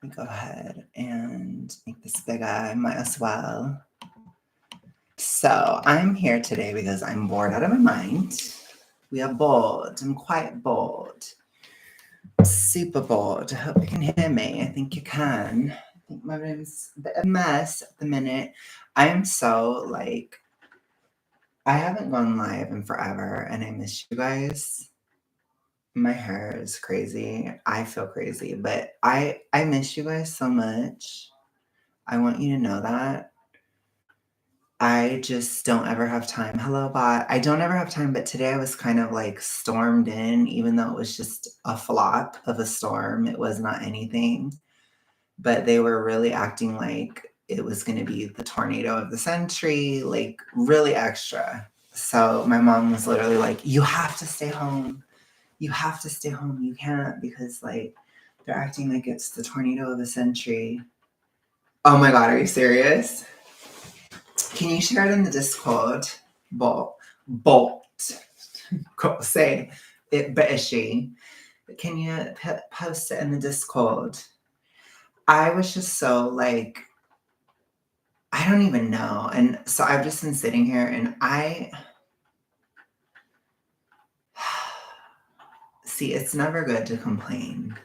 me go ahead and make this bigger. I might as well. So I'm here today because I'm bored out of my mind. We are bored. I'm quite bored. Super bored. I hope you can hear me. I think you can. I think my room's a bit of a mess at the minute. I am so like, I haven't gone live in forever and I miss you guys. My hair is crazy. I feel crazy, but I miss you guys so much. I want you to know that. I just don't ever have time. Hello, bot. I don't ever have time, but today I was kind of like stormed in, even though it was just a flop of a storm. It was not anything, but they were really acting like it was going to be the tornado of the century, like really extra. So my mom was literally like, you have to stay home. You have to stay home. You can't because like they're acting like it's the tornado of the century. Oh my God, are you serious? Can you share it in the Discord? Bolt. Say it, British. Can you post it in the Discord? I was just so like, I don't even know. And so I've just been sitting here and see, it's never good to complain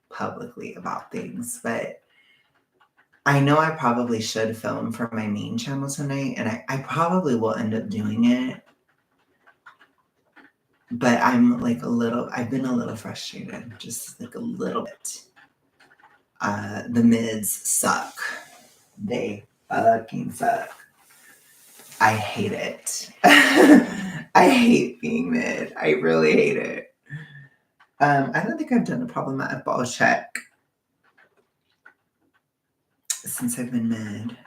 publicly about things, but I know I probably should film for my main channel tonight, and I probably will end up doing it. But I'm like I've been a little frustrated, just like a little bit. The mids suck. They fucking suck. I hate it. I hate being mid. I really hate it. I don't think I've done a problematic ball check since I've been mid.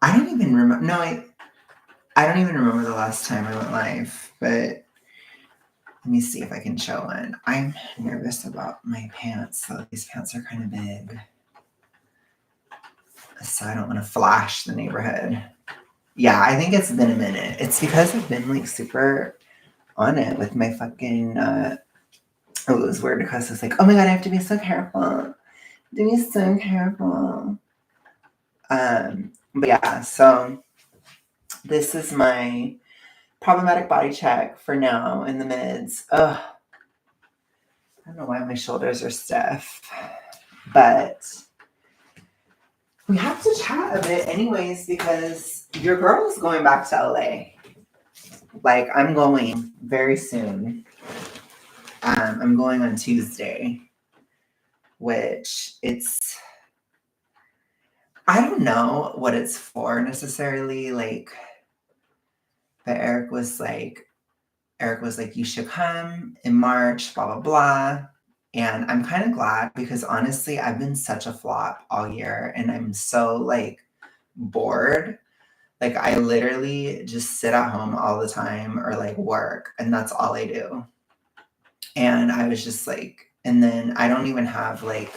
I don't even remember. No, I don't even remember the last time I went live, but let me see if I can show one. I'm nervous about my pants, so these pants are kind of big. So I don't want to flash the neighborhood. Yeah, I think it's been a minute. It's because I've been like super on it with my fucking it was weird because it's like, oh my God, I have to be so careful. I have to be so careful. But yeah, so this is my problematic body check for now in the mids. Ugh. I don't know why my shoulders are stiff, but we have to chat a bit anyways because your girl is going back to LA. Like, I'm going very soon. I'm going on Tuesday, which I don't know what it's for necessarily, like, but Eric was like, you should come in March, blah, blah, blah. And I'm kind of glad because honestly, I've been such a flop all year and I'm so like bored. Like I literally just sit at home all the time or like work and that's all I do. And I was just like, and then I don't even have like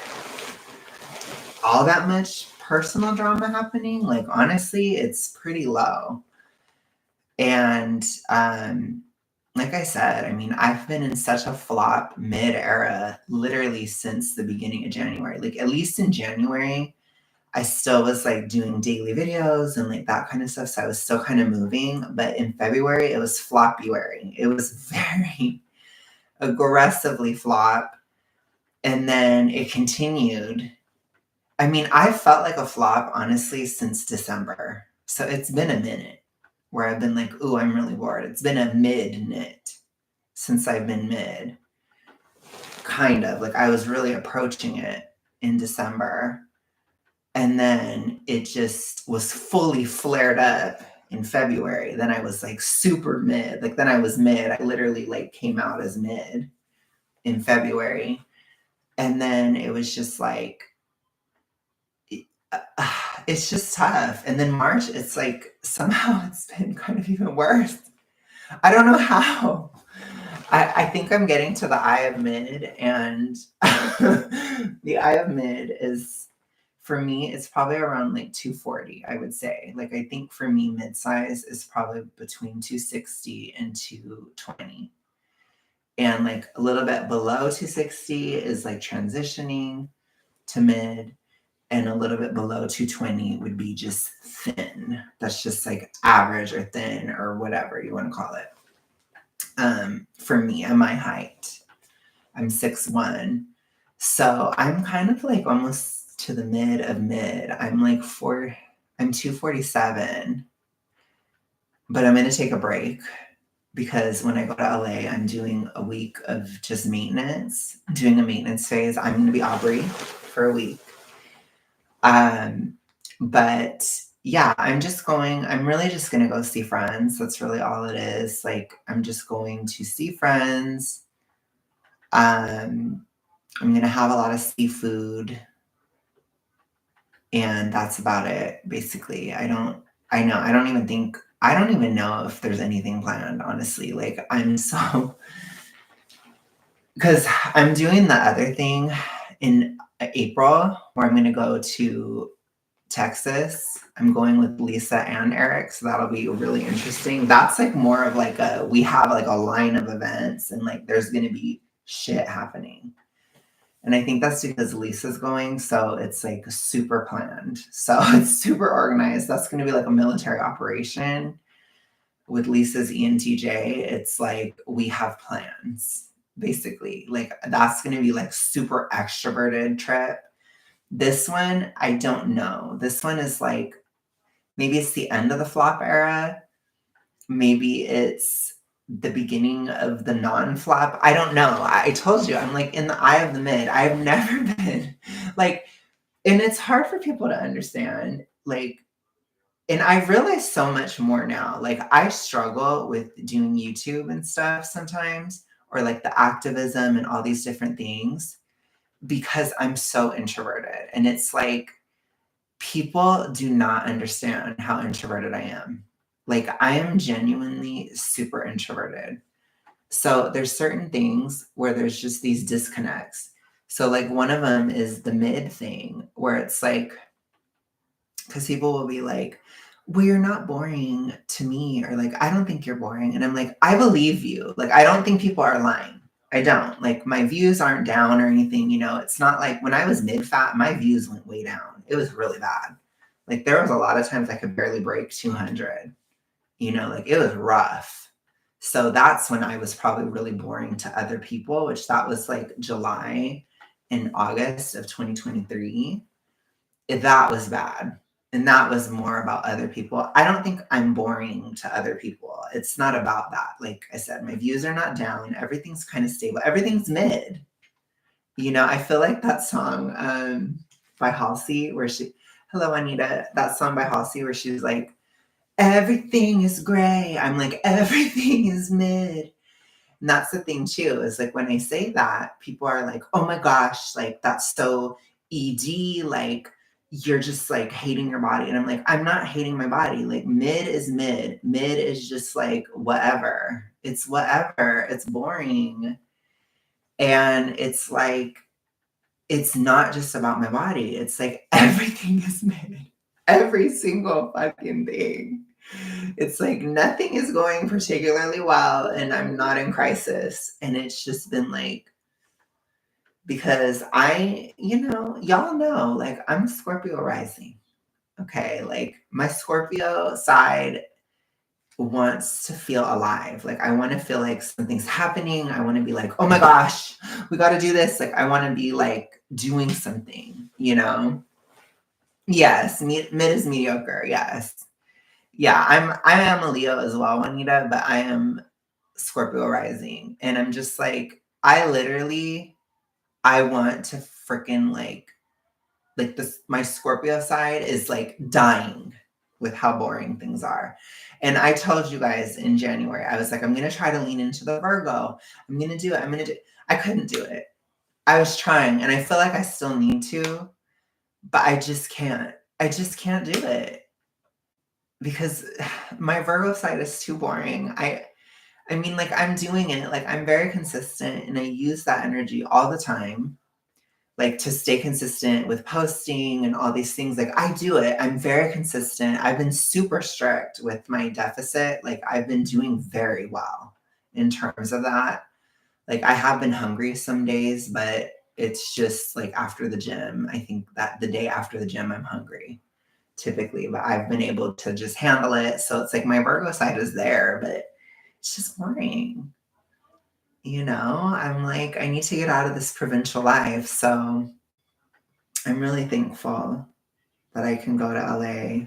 all that much personal drama happening. Like honestly, it's pretty low. And like I said, I mean, I've been in such a flop mid-era literally since the beginning of January. Like at least in January, I still was like doing daily videos and like that kind of stuff. So I was still kind of moving. But in February, it was floppy-wary. It was very aggressively flop. And then it continued. I mean, I felt like a flop, honestly, since December. So it's been a minute where I've been like, ooh, I'm really bored. It's been a mid-knit since I've been mid. Kind of. Like I was really approaching it in December. And then it just was fully flared up in February. Then I was like super mid. Like then I was mid. I literally like came out as mid in February. And then it was just like, it's just tough. And then March, it's like somehow it's been kind of even worse. I don't know how. I think I'm getting to the eye of mid, and the eye of mid is, for me, it's probably around like 240, I would say. Like, I think for me, mid-size is probably between 260 and 220. And like a little bit below 260 is like transitioning. to mid, and a little bit below 220 would be just thin. That's just like average or thin or whatever you want to call it. For me and my height, I'm 6'1". So I'm kind of like almost to the mid of mid. I'm 247, but I'm going to take a break because when I go to LA, I'm doing a week of just maintenance, doing a maintenance phase. I'm going to be Aubrey for a week. But yeah, I'm really just going to go see friends. That's really all it is. Like, I'm just going to see friends. I'm going to have a lot of seafood, and that's about it, basically. I don't even know if there's anything planned, honestly. Like, because I'm doing the other thing in April where I'm going to go to Texas. I'm going with Lisa and Eric, so that'll be really interesting. That's like more of like we have like a line of events, and like there's going to be shit happening. And I think that's because Lisa's going, so it's like super planned. So it's super organized. That's going to be like a military operation. With Lisa's ENTJ, it's like we have plans, basically. Like that's going to be like super extroverted trip. This one, I don't know. This one is like, maybe it's the end of the flop era. Maybe it's the beginning of the non-flop. I don't know. I told you, I'm like in the eye of the mid. I've never been like, and it's hard for people to understand. Like, and I realize so much more now. Like, I struggle with doing YouTube and stuff sometimes, or like the activism and all these different things, because I'm so introverted. And it's like, people do not understand how introverted I am. Like, I am genuinely super introverted. So there's certain things where there's just these disconnects. So like one of them is the mid thing, where it's like, because people will be like, well, you're not boring to me, or like, I don't think you're boring. And I'm like, I believe you. Like, I don't think people are lying. I don't. Like, my views aren't down or anything. It's not like when I was mid-fat, my views went way down. It was really bad. Like, there was a lot of times I could barely break 200. Like, it was rough. So that's when I was probably really boring to other people, which that was like July and August of 2023. That was bad. And that was more about other people. I don't think I'm boring to other people. It's not about that. Like I said, my views are not down. Everything's kind of stable. Everything's mid. I feel like that song by Halsey where Hello, Anita, that song by Halsey where she's like, everything is gray. I'm like, everything is mid. And that's the thing too, is like when I say that, people are like, oh my gosh, like that's so ED, like you're just like hating your body. And I'm like, I'm not hating my body. Like mid is mid. Mid is just like whatever. It's whatever. It's boring. And it's like, it's not just about my body. It's like everything is mid. Every single fucking thing. It's like nothing is going particularly well, and I'm not in crisis. And it's just been like, because y'all know, like I'm Scorpio rising. Okay. Like my Scorpio side wants to feel alive. Like I want to feel like something's happening. I want to be like, oh my gosh, we got to do this. Like I want to be like doing something, Yes. Mid is mediocre. Yes. Yeah, I am a Leo as well, Juanita, but I am Scorpio rising. And I'm just like, I want to freaking like this, my Scorpio side is like dying with how boring things are. And I told you guys in January, I was like, I'm going to try to lean into the Virgo. I'm going to do it. I couldn't do it. I was trying, and I feel like I still need to, but I just can't. I just can't do it. Because my Virgo side is too boring. I mean, like I'm doing it, like I'm very consistent and I use that energy all the time, like to stay consistent with posting and all these things. Like I do it. I'm very consistent. I've been super strict with my deficit. Like I've been doing very well in terms of that. Like I have been hungry some days, but It's just like after the gym. I think that the day after the gym, I'm hungry typically, but I've been able to just handle it. So it's like my Virgo side is there, but it's just boring. I'm like, I need to get out of this provincial life. So I'm really thankful that I can go to LA.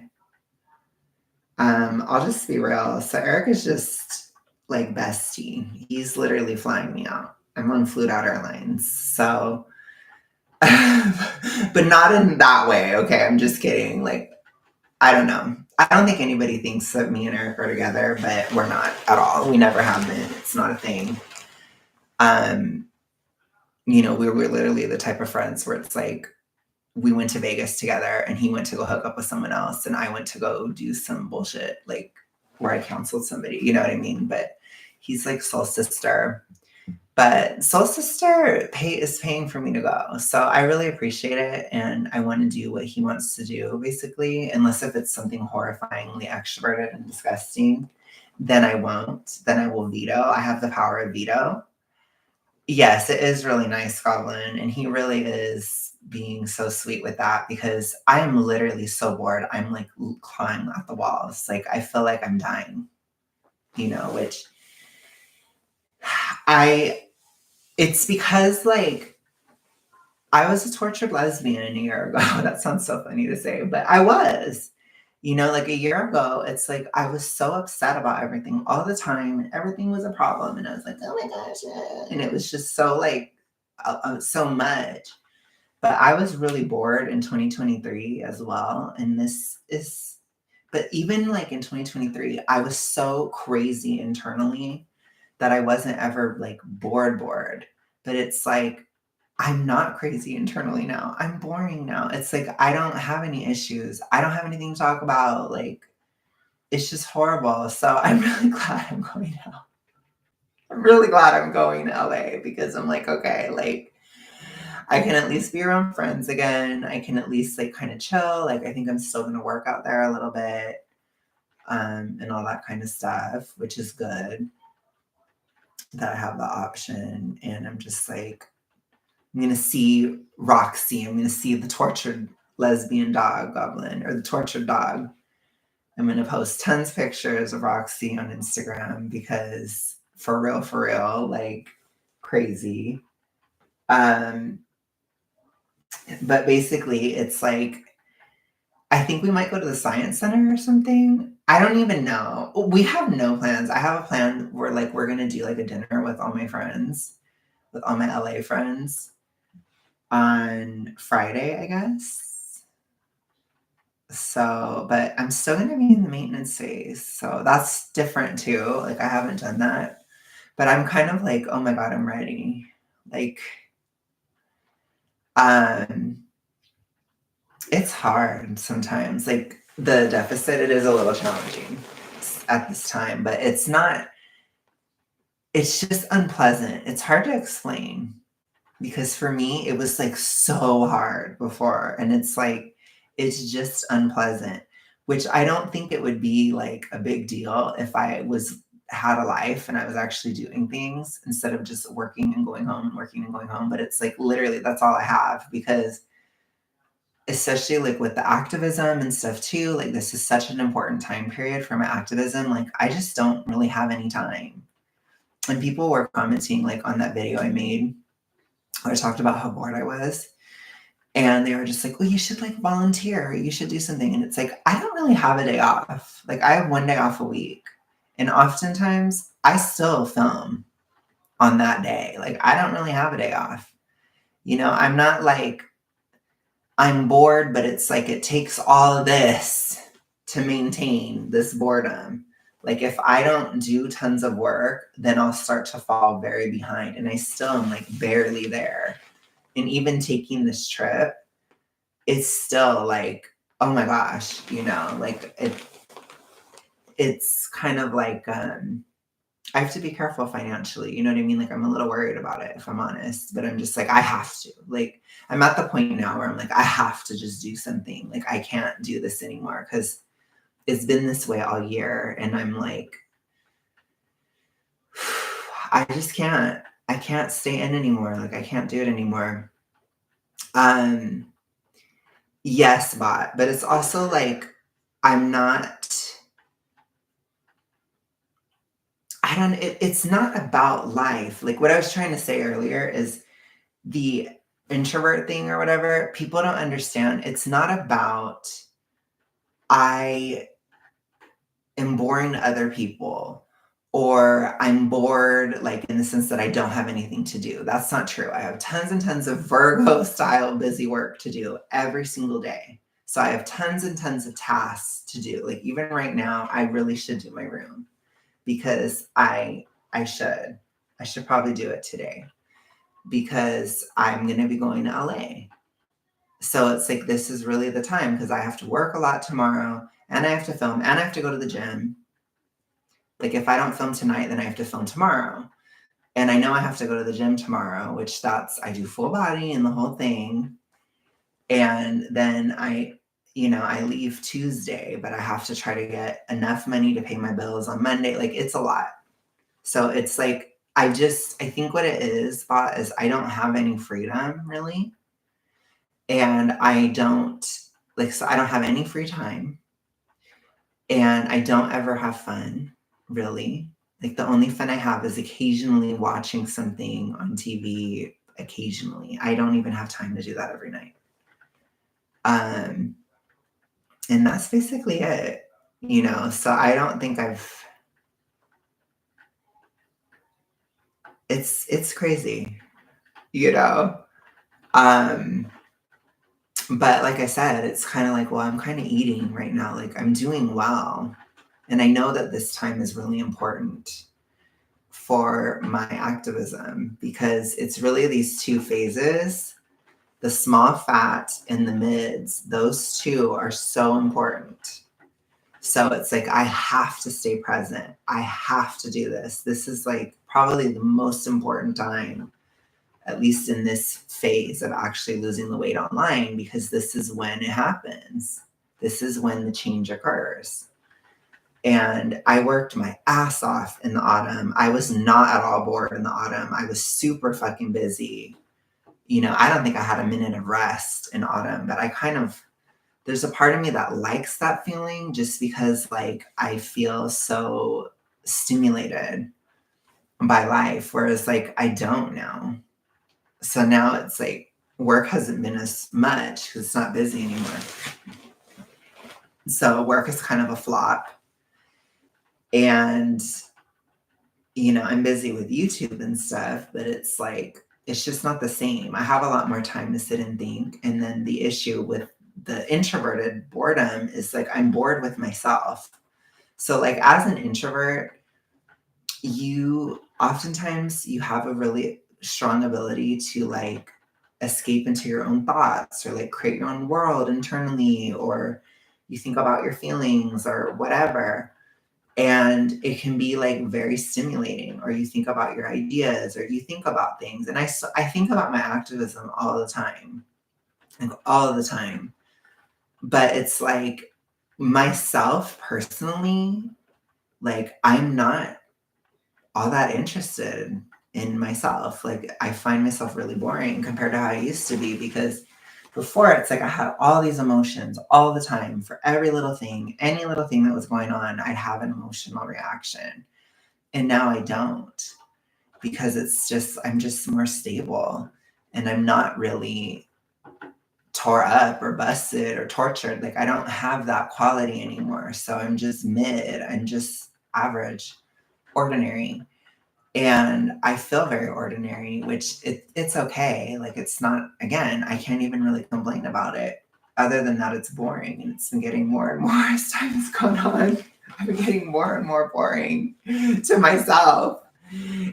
I'll just be real. So Eric is just like bestie. He's literally flying me out. I'm on Fluid Out Airlines. So, but not in that way. Okay. I'm just kidding. Like, I don't know. I don't think anybody thinks that me and Eric are together, but we're not at all. We never have been. It's not a thing. Um, we were literally the type of friends where it's like we went to Vegas together and he went to go hook up with someone else and I went to go do some bullshit like where I counseled somebody, you know what I mean? But he's like soul sister. But soul sister is paying for me to go. So I really appreciate it and I want to do what he wants to do basically, unless if it's something horrifyingly extroverted and disgusting, then I won't. Then I will veto. I have the power of veto. Yes, it is really nice, Goblin, and he really is being so sweet with that because I am literally so bored. I'm like clawing at the walls. Like I feel like I'm dying, which it's because like I was a tortured lesbian a year ago. That sounds so funny to say, but I was. Like a year ago, it's like I was so upset about everything all the time, and everything was a problem. And I was like, oh my gosh. And it was just so like so much. But I was really bored in 2023 as well. And but even like in 2023, I was so crazy internally that I wasn't ever like bored. But it's like, I'm not crazy internally now. I'm boring now. It's like I don't have any issues. I don't have anything to talk about. Like it's just horrible. So I'm really glad I'm going out. I'm really glad I'm going to LA because I'm like, okay, like I can at least be around friends again. I can at least like kind of chill. Like I think I'm still gonna work out there a little bit, and all that kind of stuff, which is good that I have the option. And I'm just like, I'm going to see Roxy. I'm going to see the tortured lesbian dog goblin or the tortured dog. I'm going to post tons of pictures of Roxy on Instagram because for real, like crazy. But basically it's like, I think we might go to the science center or something. I don't even know. We have no plans. I have a plan where like, we're going to do like a dinner with all my friends, with all my LA friends on Friday, I guess. So, but I'm still going to be in the maintenance phase. So that's different too. Like I haven't done that, but I'm kind of like, oh my God, I'm ready. Like, it's hard sometimes. Like the deficit, it is a little challenging at this time, but it's just unpleasant. It's hard to explain because for me, it was like so hard before. And it's like, it's just unpleasant, which I don't think it would be like a big deal if I had a life and I was actually doing things instead of just working and going home and working and going home. But it's like literally that's all I have because especially like with the activism and stuff too, like this is such an important time period for my activism. Like I just don't really have any time. And people were commenting like on that video I made where I talked about how bored I was. And they were just like, well, you should like volunteer. You should do something. And it's like, I don't really have a day off. Like I have one day off a week. And oftentimes I still film on that day. Like I don't really have a day off. I'm not like, I'm bored, but it's like it takes all of this to maintain this boredom. Like if I don't do tons of work, then I'll start to fall very behind. And I still am like barely there. And even taking this trip, it's still like, oh my gosh, like it's kind of like I have to be careful financially. You know what I mean? Like I'm a little worried about it if I'm honest, but I'm just like, I have to. Like I'm at the point now where I'm like, I have to just do something. Like I can't do this anymore because it's been this way all year. And I'm like, I just can't. I can't stay in anymore. Like I can't do it anymore. Um, yes, but it's also like I'm not I don't it's not about life. Like what I was trying to say earlier is the introvert thing or whatever, people don't understand. It's not about I am boring to other people or I'm bored, like in the sense that I don't have anything to do. That's not true. I have tons and tons of Virgo style busy work to do every single day. So I have tons and tons of tasks to do. Like even right now, I really should do my room because I should. I should probably do it today because I'm going to be going to LA. So it's like this is really the time because I have to work a lot tomorrow and I have to film and I have to go to the gym. Like if I don't film tonight, then I have to film tomorrow. And I know I have to go to the gym tomorrow, which that's I do full body and the whole thing. And then I leave Tuesday, but I have to try to get enough money to pay my bills on Monday. Like it's a lot. So it's like I think what it is, Spot, is I don't have any freedom really. And I don't so I don't have any free time and I don't ever have fun, really. Like the only fun I have is occasionally watching something on TV occasionally. I don't even have time to do that every night. Um, and that's basically it. So I don't think it's crazy, you know. Um, but like I said, it's kind of like, well, I'm kind of eating right now. Like I'm doing well. And I know that this time is really important for my activism because it's really these two phases, the small fat and the mids. Those two are so important. So it's like I have to stay present. I have to do this. This is like probably the most important time, at least in this phase of actually losing the weight online, because this is when it happens. This is when the change occurs. And I worked my ass off in the autumn. I was not at all bored in the autumn. I was super fucking busy. I don't think I had a minute of rest in autumn, but there's a part of me that likes that feeling just because like I feel so stimulated by life, whereas like I don't now. So now it's like work hasn't been as much because it's not busy anymore. So work is kind of a flop. And I'm busy with YouTube and stuff, but it's like, it's just not the same. I have a lot more time to sit and think. And then the issue with the introverted boredom is like, I'm bored with myself. So like as an introvert, you have a really strong ability to like escape into your own thoughts or like create your own world internally, or you think about your feelings or whatever. And it can be like very stimulating, or you think about your ideas or you think about things. And I think about my activism all the time, like all the time. But it's like myself personally, like I'm not all that interested in myself. Like I find myself really boring compared to how I used to be, because before it's like I had all these emotions all the time for every little thing, any little thing that was going on, I'd have an emotional reaction. And now I don't, because I'm just more stable and I'm not really tore up or busted or tortured. Like I don't have that quality anymore. So I'm just mid, I'm just average, ordinary. And I feel very ordinary, which it's okay. Like it's not, again, I can't even really complain about it. Other than that, it's boring, and it's been getting more and more as time has gone on. I've been getting more and more boring to myself.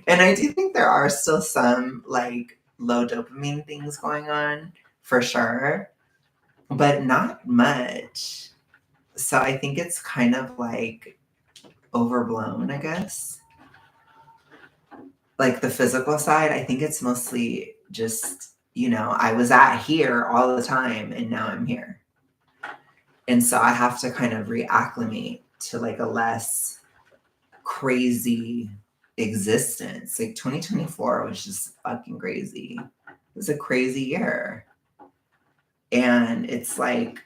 And I do think there are still some like low dopamine things going on for sure, but not much. So I think it's kind of like overblown, I guess. Like the physical side, I think it's mostly just, I was at here all the time and now I'm here. And so I have to kind of reacclimate to like a less crazy existence. Like 2024 was just fucking crazy. It was a crazy year. And it's like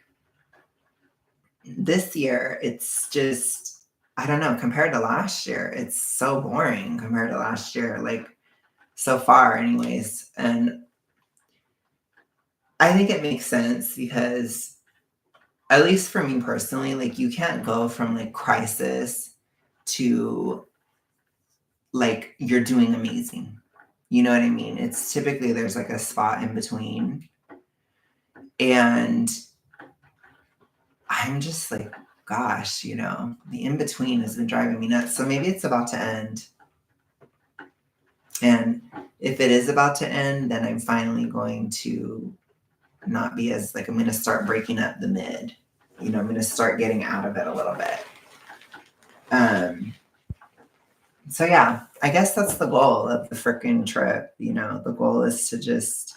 this year, it's just, I don't know, compared to last year, it's so boring compared to last year, like so far, anyways. And I think it makes sense because, at least for me personally, like you can't go from like crisis to like you're doing amazing. You know what I mean? It's typically there's like a spot in between. And I'm just like, gosh, you know, the in between has been driving me nuts. So maybe it's about to end. And if it is about to end, then I'm finally going to not be as like, I'm going to start breaking up the mid. You know, I'm going to start getting out of it a little bit. So yeah, I guess that's the goal of the freaking trip. You know, the goal is to just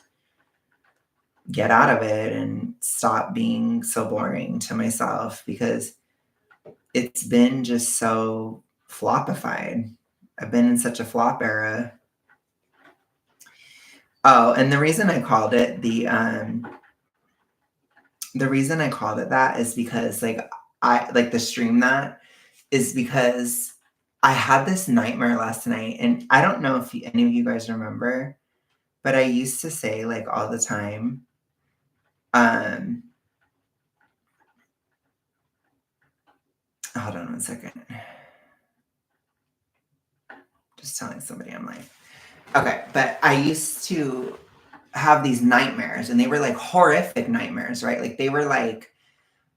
get out of it and stop being so boring to myself, because it's been just so flopified. I've been in such a flop era. Oh, and the reason I called it that is because like I like the stream that is because I had this nightmare last night, and I don't know if any of you guys remember, but I used to say like all the time, hold on one second. Just telling somebody I'm like, okay, but I used to have these nightmares, and they were like horrific nightmares, right? Like they were like,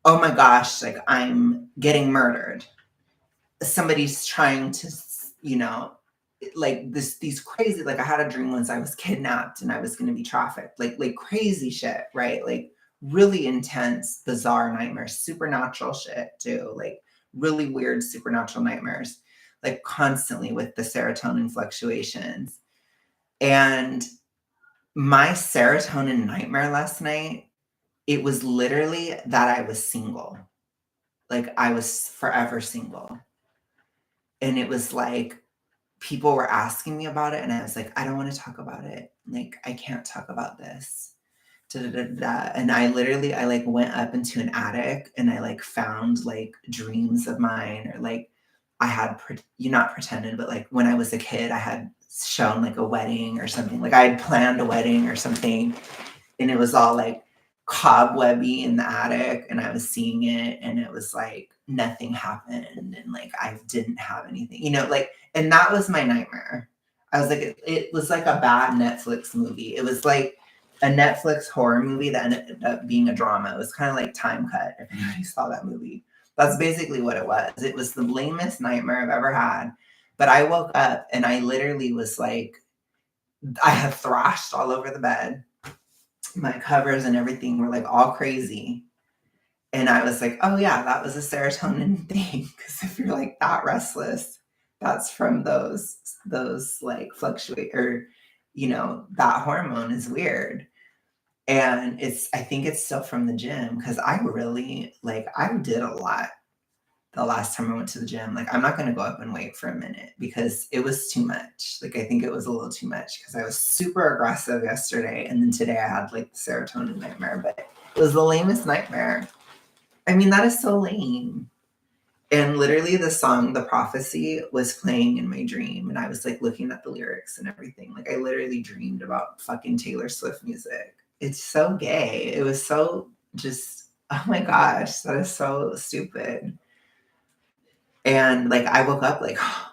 oh my gosh, like I'm getting murdered. Somebody's trying to, you know, like these crazy, like I had a dream once I was kidnapped and I was going to be trafficked, like crazy shit, right? Like really intense, bizarre nightmares, supernatural shit too, like really weird supernatural nightmares, like constantly with the serotonin fluctuations. And my serotonin nightmare last night, it was literally that I was single. Like I was forever single. And it was like people were asking me about it, and I was like, I don't want to talk about it. Like I can't talk about this. Da, da, da, da. And I like went up into an attic and I like found like dreams of mine, or like I had you not pretended, but like when I was a kid, I had shown like a wedding or something. Like I had planned a wedding or something, and it was all like cobwebby in the attic, and I was seeing it, and it was like nothing happened, and like I didn't have anything, you know, like, and that was my nightmare. I was like, it was like a bad Netflix movie. It was like a Netflix horror movie that ended up being a drama. It was kind of like Time Cut, if anybody saw that movie. That's basically what it was. It was the lamest nightmare I've ever had. But I woke up and I literally was like, I had thrashed all over the bed. My covers and everything were like all crazy. And I was like, oh yeah, that was a serotonin thing. Because if you're like that restless, that's from those like fluctuate, or you know, that hormone is weird. And I think it's still from the gym, because I really like I did a lot the last time I went to the gym. Like I'm not going to go up and wait for a minute because it was too much. Like I think it was a little too much because I was super aggressive yesterday, and then today I had like the serotonin nightmare, but it was the lamest nightmare. I mean, that is so lame. And literally the song The Prophecy was playing in my dream, and I was like looking at the lyrics and everything. Like I literally dreamed about fucking Taylor Swift music. It's so gay. It was so just, oh my gosh, that is so stupid. And like I woke up like, oh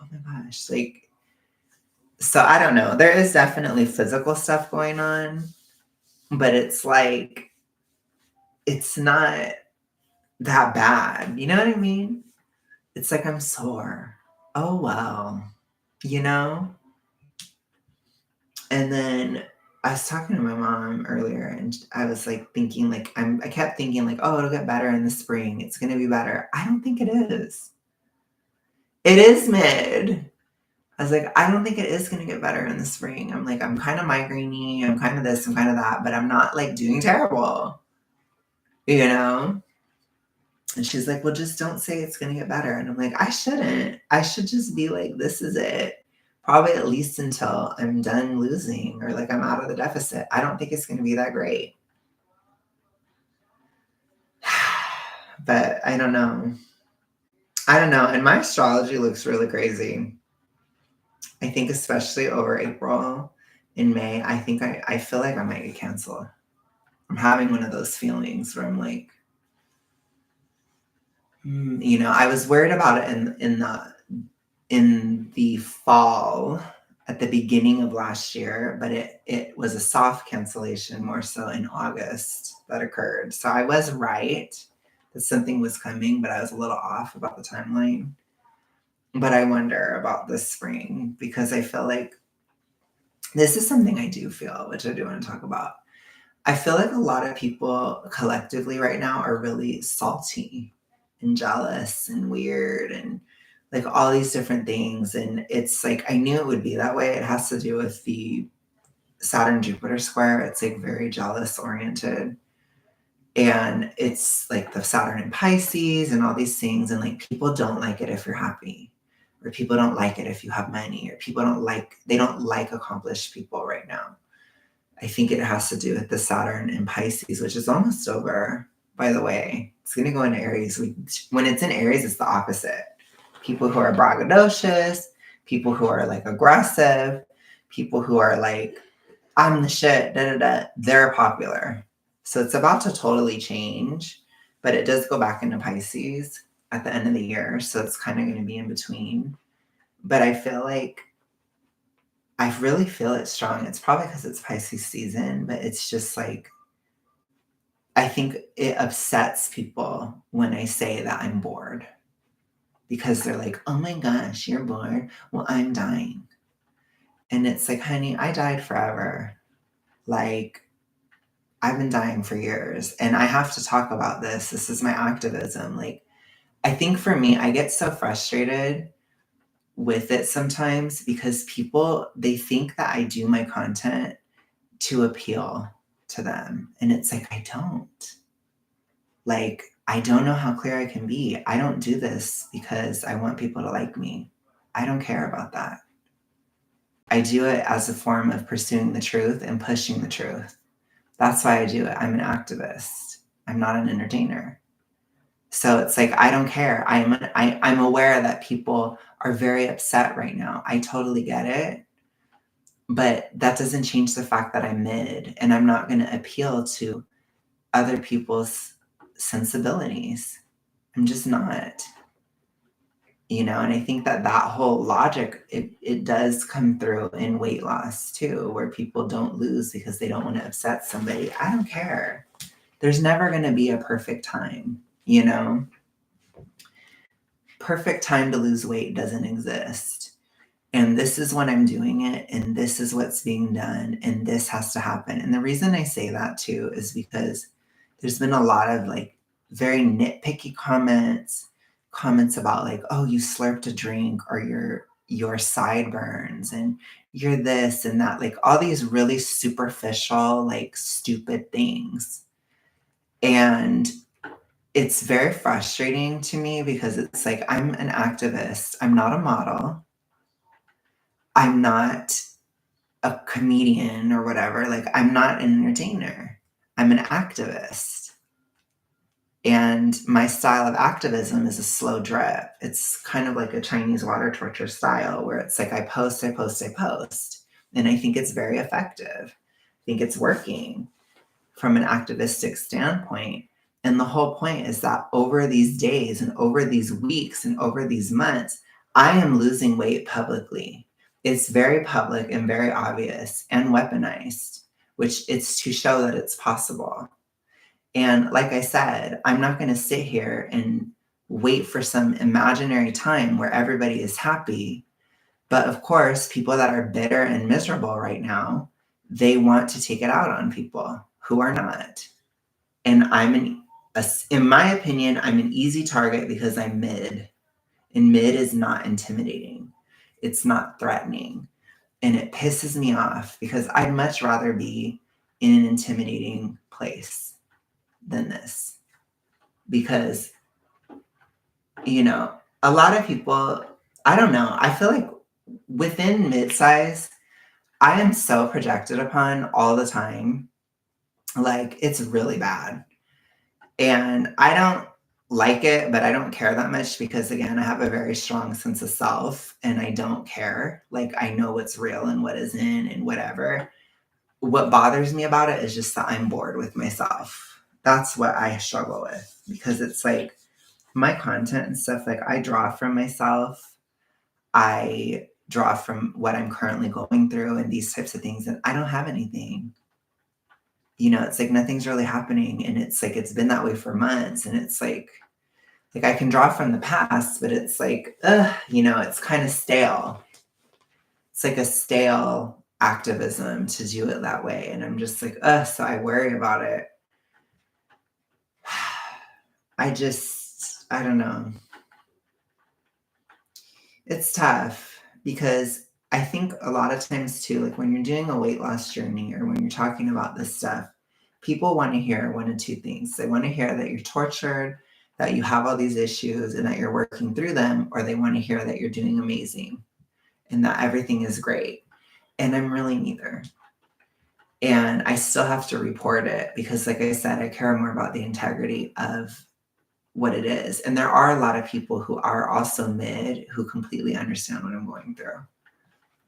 my gosh, like, so I don't know. There is definitely physical stuff going on, but it's like, it's not that bad. You know what I mean? It's like I'm sore. Oh well, you know? And then I was talking to my mom earlier, and I was like thinking like I kept thinking like, oh, it'll get better in the spring. It's gonna be better. I don't think it is. It is mid. I was like, I don't think it is gonna get better in the spring. I'm like, I'm kind of migrainey, I'm kind of this, I'm kind of that, but I'm not like doing terrible. You know? And she's like, well, just don't say it's going to get better. And I'm like, I shouldn't. I should just be like, this is it. Probably at least until I'm done losing, or like I'm out of the deficit. I don't think it's going to be that great. But I don't know. I don't know. And my astrology looks really crazy. I think especially over April and May, I feel like I might get canceled. I'm having one of those feelings where I'm like, I was worried about it in the fall at the beginning of last year, but it was a soft cancellation more so in August that occurred. So I was right that something was coming, but I was a little off about the timeline. But I wonder about this spring because I feel like this is something I do feel, which I do want to talk about. I feel like a lot of people collectively right now are really salty and jealous and weird and like all these different things. And it's like, I knew it would be that way. It has to do with the Saturn Jupiter square. It's like very jealous oriented. And it's like the Saturn in Pisces and all these things. And like people don't like it if you're happy, or people don't like it if you have money, or they don't like accomplished people right now. I think it has to do with the Saturn in Pisces, which is almost over, by the way. It's going to go into Aries. When it's in Aries, it's the opposite. People who are braggadocious, people who are like aggressive, people who are like, I'm the shit, da da da, they're popular. So it's about to totally change, but it does go back into Pisces at the end of the year. So it's kind of going to be in between. But I really feel it strong. It's probably because it's Pisces season, but it's just like, I think it upsets people when I say that I'm bored because they're like, oh my gosh, you're bored. Well, I'm dying. And it's like, honey, I died forever. Like, I've been dying for years and I have to talk about this. This is my activism. Like, I think for me, I get so frustrated with it sometimes because people, they think that I do my content to appeal to them. And it's like, I don't. Like, I don't know how clear I can be. I don't do this because I want people to like me. I don't care about that. I do it as a form of pursuing the truth and pushing the truth. That's why I do it. I'm an activist. I'm not an entertainer. So it's like, I don't care. I'm aware that people are very upset right now. I totally get it. But that doesn't change the fact that I'm mid and I'm not going to appeal to other people's sensibilities. I'm just not. And I think that whole logic, it does come through in weight loss too, where people don't lose because they don't want to upset somebody. I don't care. There's never going to be a perfect time, perfect time to lose weight doesn't exist. And this is when I'm doing it, and this is what's being done, and this has to happen. And the reason I say that too is because there's been a lot of like very nitpicky comments about like, oh, you slurped a drink, or your sideburns, and you're this and that, like all these really superficial, like stupid things. And it's very frustrating to me because it's like, I'm an activist. I'm not a model. I'm not a comedian or whatever. Like, I'm not an entertainer. I'm an activist. And my style of activism is a slow drip. It's kind of like a Chinese water torture style where it's like I post, I post, I post. And I think it's very effective. I think it's working from an activistic standpoint. And the whole point is that over these days and over these weeks and over these months, I am losing weight publicly. It's very public and very obvious and weaponized, which it's to show that it's possible. And like I said, I'm not going to sit here and wait for some imaginary time where everybody is happy. But of course, people that are bitter and miserable right now, they want to take it out on people who are not. And in my opinion, I'm an easy target because I'm mid. And mid is not intimidating. It's not threatening. And it pisses me off because I'd much rather be in an intimidating place than this. Because, a lot of people, I don't know, I feel like within mid-size, I am so projected upon all the time. Like, it's really bad. And like it, but I don't care that much because again, I have a very strong sense of self and I don't care. Like I know what's real and what isn't and whatever. What bothers me about it is just that I'm bored with myself. That's what I struggle with because it's like my content and stuff, like I draw from myself. I draw from what I'm currently going through and these types of things, and I don't have anything. It's like nothing's really happening, and it's like it's been that way for months, and it's like I can draw from the past, but it's like, it's kind of stale. It's like a stale activism to do it that way, and I'm just like, so I worry about it. I don't know. It's tough because I think a lot of times too, like when you're doing a weight loss journey or when you're talking about this stuff, people want to hear one of two things. They want to hear that you're tortured, that you have all these issues and that you're working through them, or they want to hear that you're doing amazing and that everything is great. And I'm really neither. And I still have to report it because, like I said, I care more about the integrity of what it is. And there are a lot of people who are also mid who completely understand what I'm going through.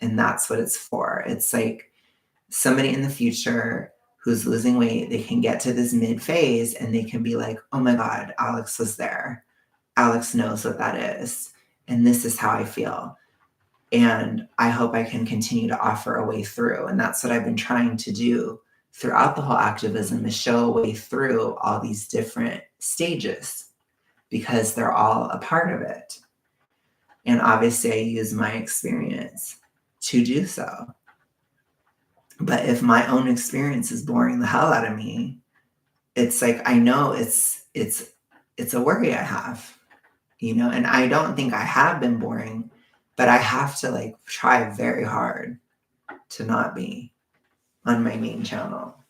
And that's what it's for. It's like somebody in the future who's losing weight, they can get to this mid phase and they can be like, oh my God, Alex was there. Alex knows what that is. And this is how I feel. And I hope I can continue to offer a way through. And that's what I've been trying to do throughout the whole activism is show a way through all these different stages because they're all a part of it. And obviously I use my experience to do so. But if my own experience is boring the hell out of me, it's like I know it's a worry I have, and I don't think I have been boring, but I have to like try very hard to not be on my main channel.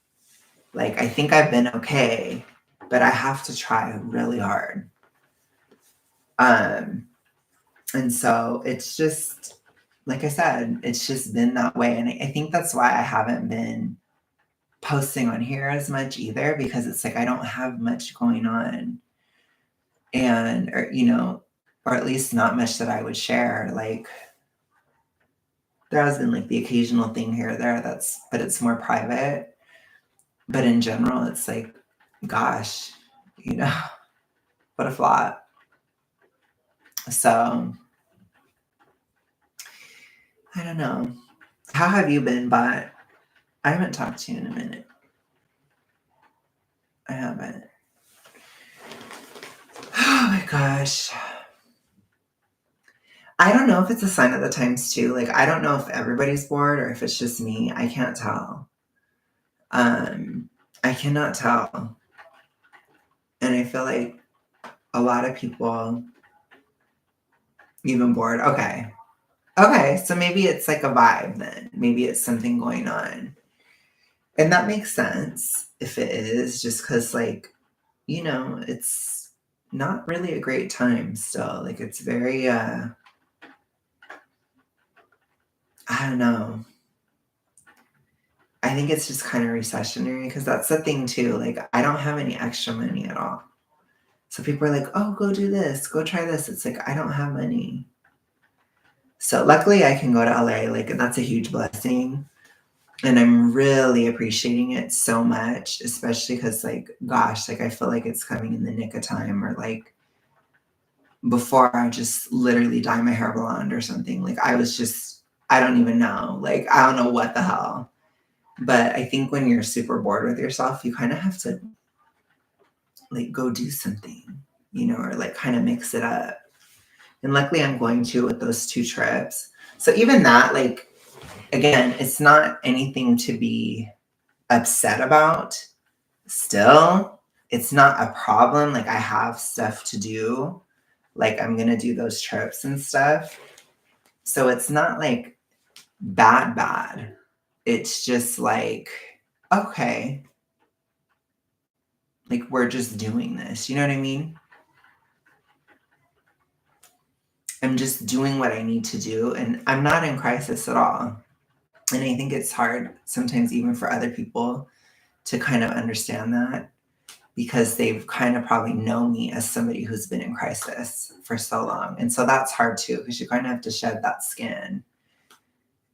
Like I think I've been okay, but I have to try really hard. And so it's just like I said, it's just been that way. And I think that's why I haven't been posting on here as much either, because it's like I don't have much going on. And or at least not much that I would share. Like there has been like the occasional thing here or there but it's more private. But in general, it's like, gosh, what a flop. So I don't know. How have you been? But I haven't talked to you in a minute. I haven't. Oh my gosh. I don't know if it's a sign of the times too. Like, I don't know if everybody's bored or if it's just me. I can't tell. I cannot tell. And I feel like a lot of people even bored. Okay. Okay. So maybe it's like a vibe then. Maybe it's something going on. And that makes sense if it is, just because, like, it's not really a great time still. Like, it's very, I don't know. I think it's just kind of recessionary because that's the thing too. Like, I don't have any extra money at all. So people are like, oh, go do this, go try this. It's like, I don't have money. So luckily I can go to LA, like, and that's a huge blessing. And I'm really appreciating it so much, especially because, like, gosh, like, I feel like it's coming in the nick of time, or like before I just literally dye my hair blonde or something. Like, I don't even know. Like, I don't know what the hell. But I think when you're super bored with yourself, you kind of have to like go do something, or like kind of mix it up. And luckily I'm going to with those 2 trips. So even that, like, again, it's not anything to be upset about. Still, it's not a problem. Like, I have stuff to do. Like, I'm going to do those trips and stuff. So it's not like bad. It's just like, okay, like we're just doing this. You know what I mean? I'm just doing what I need to do. And I'm not in crisis at all. And I think it's hard sometimes even for other people to kind of understand that. because they've kind of probably known me as somebody who's been in crisis for so long. And so that's hard too, because you kind of have to shed that skin.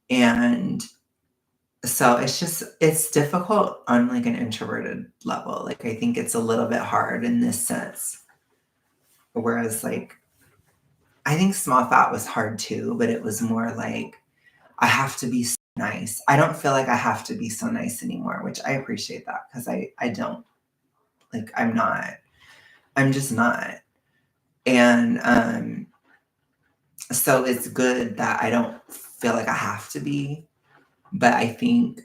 And so it's difficult on like an introverted level. Like I think it's a little bit hard in this sense. Whereas like I think small fat was hard too, but it was more like I have to be so nice. I don't feel like I have to be so nice anymore, which I appreciate that because I don't. Like I'm not. I'm just not. And so it's good that I don't feel like I have to be, but I think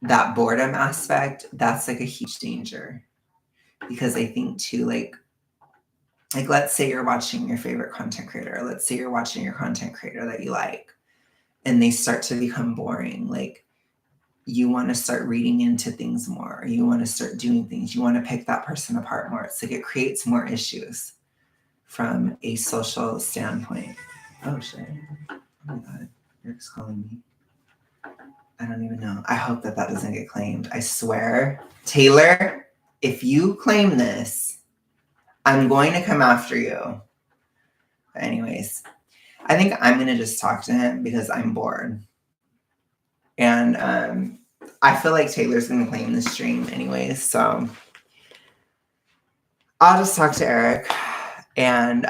that boredom aspect, that's like a huge danger. Because I think too, like let's say you're watching your favorite content creator, let's say you're watching your content creator that you like, and they start to become boring. Like you want to start reading into things more. You want to start doing things. You want to pick that person apart more. It's like it creates more issues from a social standpoint. Oh shit. Oh my God. Eric's calling me. I don't even know. I hope that doesn't get claimed. I swear. Taylor, if you claim this, I'm going to come after you. But anyways, I think I'm going to just talk to him because I'm bored. And I feel like Taylor's going to claim the stream anyways. So I'll just talk to Eric and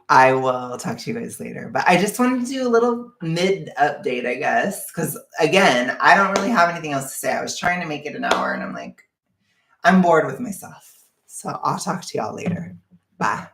I will talk to you guys later. But I just wanted to do a little mid update, I guess, because again, I don't really have anything else to say. I was trying to make it an hour and I'm like, I'm bored with myself. So I'll talk to y'all later. Bye.